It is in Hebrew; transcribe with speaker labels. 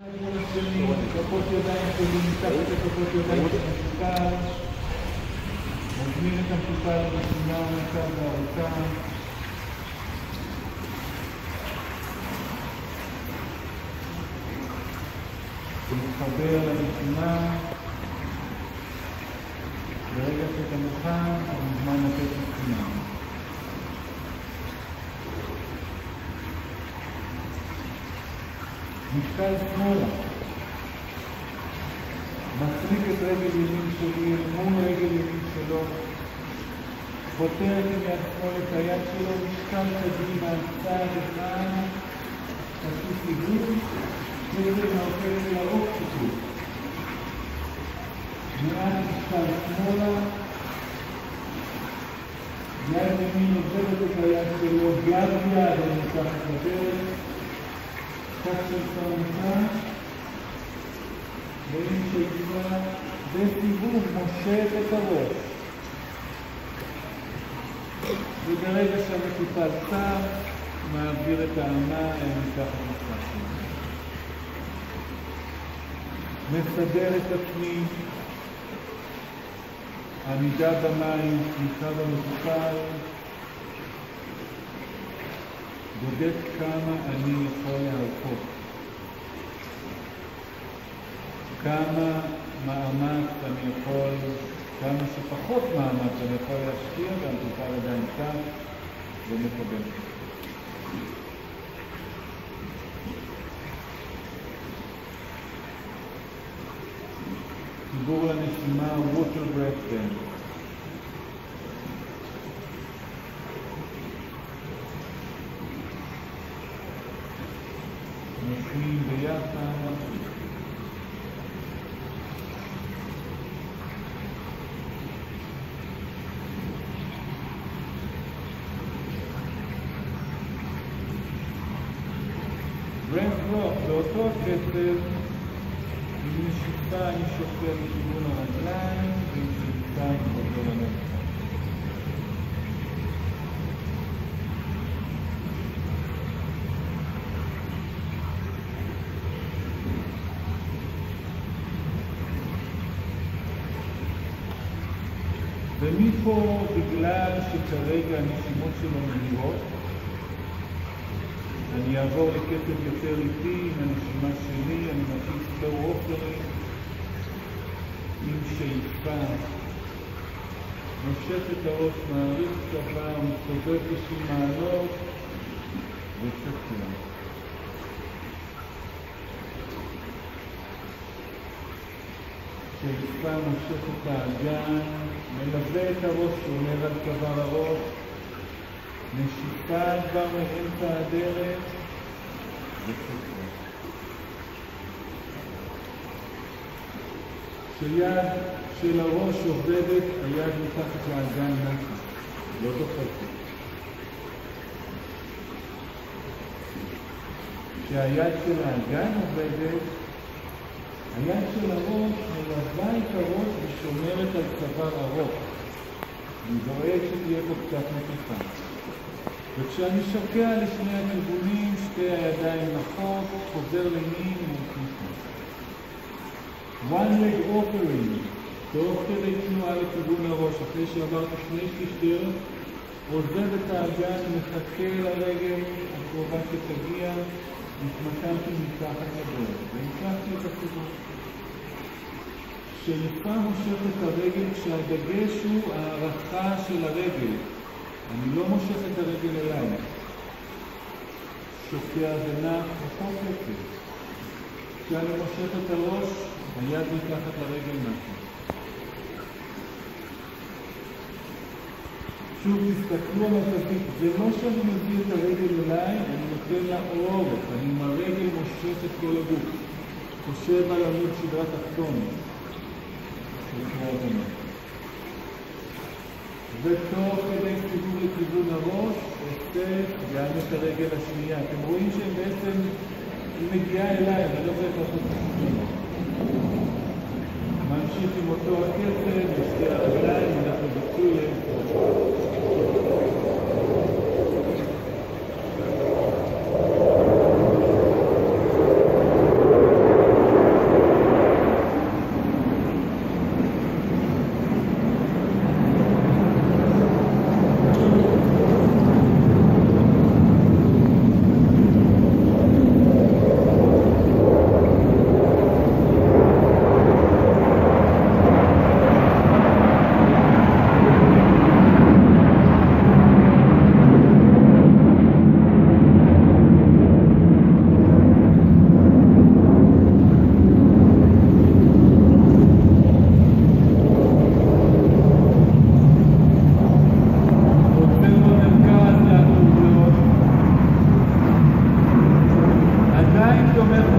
Speaker 1: כפות ידיים שלי מתחת לכפות ידיים של המטופל, מזמין את המטופל לנשימה עמוקה וארוכה. ומתחבר לנשימה. ברגע שאתה מוכן, אתה מוזמן לתת נשימה. משקל שמאלה. מחליק את רגל ימין שלי מול רגל ימין שלו. פותר עם יד שמאל את היד שלו, משקל קדימה על צעד אחד, פשוט עיגול, וזה מעופרת לארוך סיפור. מעט משקל שמאלה, יד ימין עוברת את היד שלו, יד יד אני מתחת לדרך, כך של סרמתה, ועם שגיבה, וסיבוב מושך את הראש. וברגע שהמטופל צר, מעביר את האמה אל מתחת לשפתיים. מסדר את עצמי, עמידה במים, תמיכה במטופל, בודק כמה אני יכול להרפות. כמה מאמץ אני יכול, כמה שפחות מאמץ אני יכול להשקיע, והמטופל עדיין צר ומקבל. חיבור לנשימה, water breath then. נושמים ביחד. breath rock, באותו קצב, עם נשיפה אני שוקל לכיוון הרגליים, ועם נשיפה אני חוזר לנפש. ומפה, בגלל שכרגע הנשימות שלו מהירות, אני אעבור לקצב יותר איטי עם הנשימה שלי, אני מפעיל slow offering עם שאיפה. מושך את הראש, מעריך צבא, מסתובב 90 מעלות וצפר. שאיפה מושך את האגן, מלווה את הראש, שומר על צוואר הראש. נשיפה כבר מאמצע הדרך וצפר. כשיד של הראש עובדת, היד מתחת לאגן נחה, לא דוחקת. כשהיד של האגן עובדת, היד של הראש מלווה את הראש ושומרת על צוואר הראש. אני דואג שתהיה פה קצת מתיחה. וכשאני שוקע לשני הכיוונים, שתי הידיים נחות, חוזר למין ומתיחה. one leg offering, תוך כדי תנועה לכיוון הראש, אחרי שעברתי 2/3 דרך, עוזב את האגן, מחכה לרגל הקרובה שתגיע, התמקמתי מתחת לדרך, והמשכתי את הכיוון. שאיפה מושך את הרגל כשהדגש הוא הערכה של הרגל. אני לא מושך את הרגל אליי. שוקע ונח בכל קצב. כשאני מושך את הראש, היד מתחת לרגל נחה. שוב תסתכלו על התזית, זה לא שאני מביא את הרגל אליי, אני נותן לה אורך, אני עם הרגל מושך את כל הגוף. חושב על עמוד שדרה תחתון. ותוך כדי סיבוב לכיוון הראש, אוסף גם את הרגל השנייה. אתם רואים שהם בעצם, היא מגיעה אליי, אני לא צריך לעשות את זה. ממשיך עם אותו הקצב, בשתי הרגליים, אנחנו בצולם. הייתי אומר